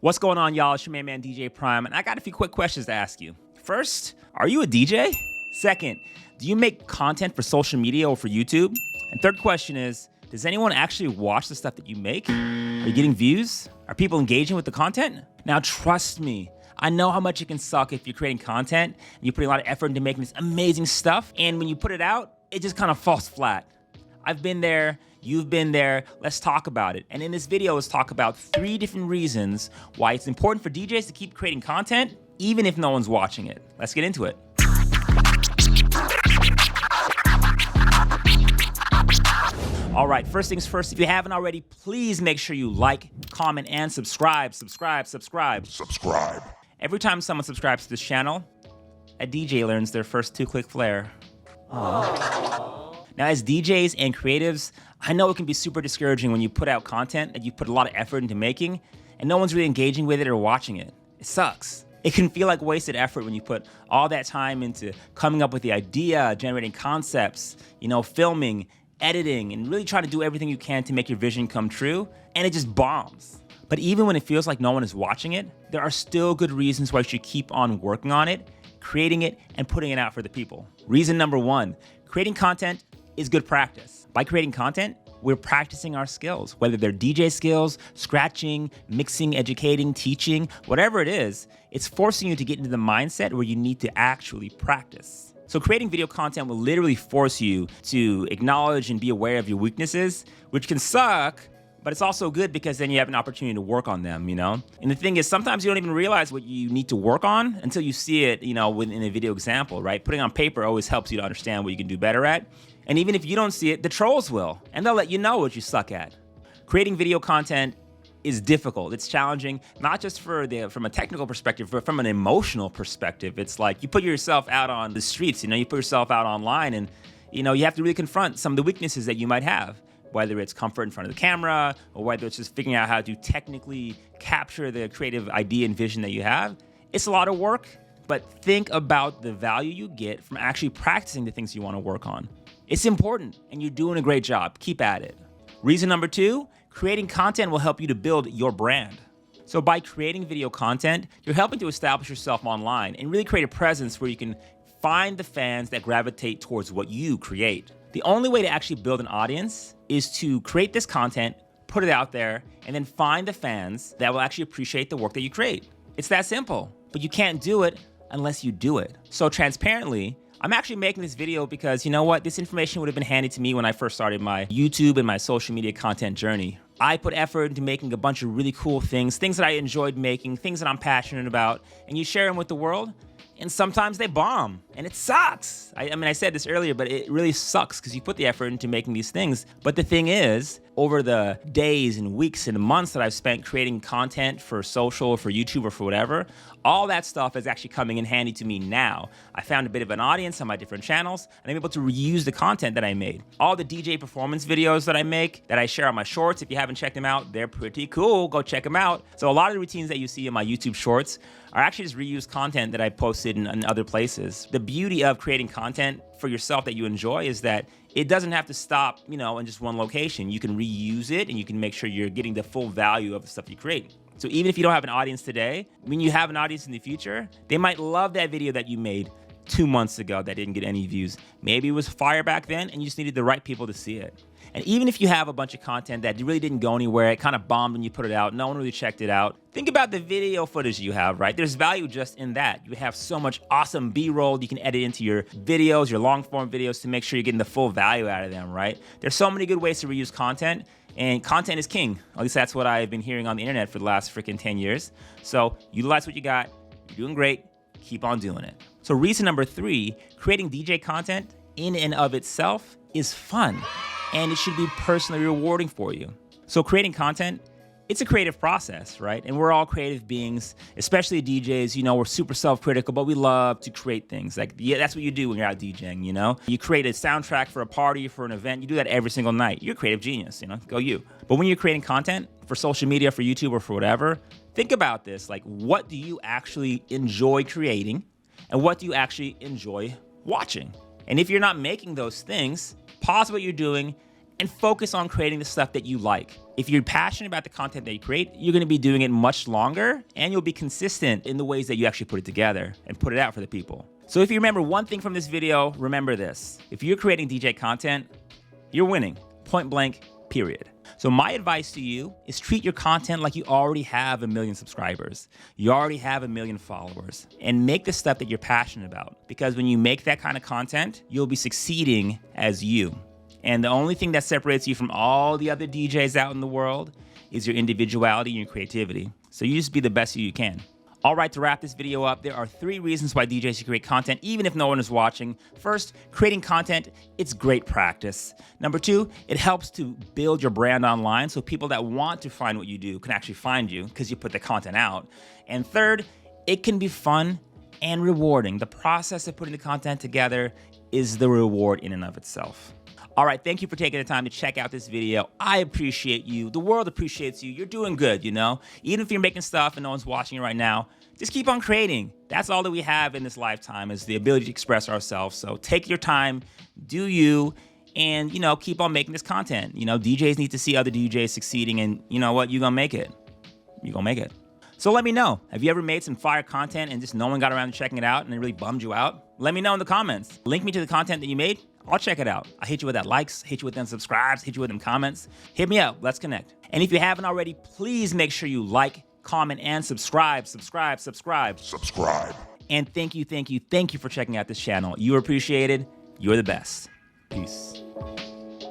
What's going on, y'all? It's your main man, DJ Prime, and I got a few quick questions to ask you. First, are you a DJ? Second, do you make content for social media or for YouTube? And third question is, does anyone actually watch the stuff that you make? Are you getting views? Are people engaging with the content? Now, trust me, I know how much it can suck if you're creating content and you're putting a lot of effort into making this amazing stuff, and when you put it out, it just kind of falls flat. I've been there, you've been there, let's talk about it. And in this video, let's talk about 3 different reasons why it's important for DJs to keep creating content, even if no one's watching it. Let's get into it. All right, first things first, if you haven't already, please make sure you like, comment, and subscribe. Every time someone subscribes to this channel, a DJ learns their first 2-click flair. Aww. Now, as DJs and creatives, I know it can be super discouraging when you put out content that you put a lot of effort into making, and no one's really engaging with it or watching it. It sucks. It can feel like wasted effort when you put all that time into coming up with the idea, generating concepts, filming, editing, and really trying to do everything you can to make your vision come true, and it just bombs. But even when it feels like no one is watching it, there are still good reasons why you should keep on working on it, creating it, and putting it out for the people. Reason number 1, creating content is good practice. By creating content, we're practicing our skills, whether they're DJ skills, scratching, mixing, educating, teaching, whatever it is, it's forcing you to get into the mindset where you need to actually practice. So creating video content will literally force you to acknowledge and be aware of your weaknesses, which can suck, but it's also good because then you have an opportunity to work on them, And the thing is, sometimes you don't even realize what you need to work on until you see it, within a video example, right? Putting on paper always helps you to understand what you can do better at. And even if you don't see it, the trolls will, and they'll let you know what you suck at. Creating video content is difficult. It's challenging, not just from a technical perspective, but from an emotional perspective. It's like you put yourself out on the streets, you put yourself out online, and you have to really confront some of the weaknesses that you might have, whether it's comfort in front of the camera, or whether it's just figuring out how to technically capture the creative idea and vision that you have. It's a lot of work, but think about the value you get from actually practicing the things you want to work on. It's important, and you're doing a great job. Keep at it. Reason number 2, creating content will help you to build your brand. So by creating video content, you're helping to establish yourself online and really create a presence where you can find the fans that gravitate towards what you create. The only way to actually build an audience is to create this content, put it out there, and then find the fans that will actually appreciate the work that you create. It's that simple, but you can't do it unless you do it. So transparently, I'm actually making this video because, this information would have been handed to me when I first started my YouTube and my social media content journey. I put effort into making a bunch of really cool things that I enjoyed making, things that I'm passionate about, and you share them with the world, and sometimes they bomb, and it sucks. I said this earlier, but it really sucks because you put the effort into making these things. But the thing is, over the days and weeks and months that I've spent creating content for social, for YouTube, or for whatever, all that stuff is actually coming in handy to me now. I found a bit of an audience on my different channels, and I'm able to reuse the content that I made. All the DJ performance videos that I make, that I share on my shorts, if you haven't checked them out, they're pretty cool. Go check them out. So a lot of the routines that you see in my YouTube shorts are actually just reused content that I posted in other places. The beauty of creating content for yourself that you enjoy is that it doesn't have to stop, in just one location. You can reuse it, and you can make sure you're getting the full value of the stuff you create. So even if you don't have an audience today, when you have an audience in the future, they might love that video that you made 2 months ago that didn't get any views. Maybe it was fire back then, and you just needed the right people to see it. And even if you have a bunch of content that really didn't go anywhere, it kind of bombed when you put it out, no one really checked it out, think about the video footage you have, right? There's value just in that. You have so much awesome B-roll you can edit into your videos, your long-form videos, to make sure you're getting the full value out of them, right? There's so many good ways to reuse content, and content is king. At least that's what I've been hearing on the internet for the last freaking 10 years. So utilize what you got. You're doing great. Keep on doing it. So reason number 3, creating DJ content in and of itself is fun, and it should be personally rewarding for you. So creating content, it's a creative process, right? And we're all creative beings, especially DJs, we're super self-critical, but we love to create things. Like, yeah, that's what you do when you're out DJing, You create a soundtrack for a party, for an event, you do that every single night. You're a creative genius, go you. But when you're creating content for social media, for YouTube, or for whatever, think about this, like, what do you actually enjoy creating, and what do you actually enjoy watching? And if you're not making those things, pause what you're doing and focus on creating the stuff that you like. If you're passionate about the content that you create, you're gonna be doing it much longer, and you'll be consistent in the ways that you actually put it together and put it out for the people. So if you remember one thing from this video, remember this. If you're creating DJ content, you're winning, point blank, period. So my advice to you is treat your content like you already have 1 million subscribers. You already have 1 million followers, and make the stuff that you're passionate about. Because when you make that kind of content, you'll be succeeding as you. And the only thing that separates you from all the other DJs out in the world is your individuality and your creativity. So you just be the best you can. All right, to wrap this video up, there are 3 reasons why DJs should create content even if no one is watching. First, creating content, it's great practice. Number 2, it helps to build your brand online so people that want to find what you do can actually find you because you put the content out. And third, it can be fun and rewarding. The process of putting the content together is the reward in and of itself. All right, thank you for taking the time to check out this video. I appreciate you. The world appreciates you. You're doing good, you know? Even if you're making stuff and no one's watching it right now, just keep on creating. That's all that we have in this lifetime is the ability to express ourselves. So take your time, do you, and, you know, keep on making this content. You know, DJs need to see other DJs succeeding, and you know what? You're gonna make it. You're gonna make it. So let me know. Have you ever made some fire content and just no one got around to checking it out and it really bummed you out? Let me know in the comments. Link me to the content that you made. I'll check it out. I hit you with that likes, hit you with them subscribes, hit you with them comments. Hit me up, let's connect. And if you haven't already, please make sure you like, comment, and subscribe. And thank you for checking out this channel. You're appreciated. You're the best. Peace.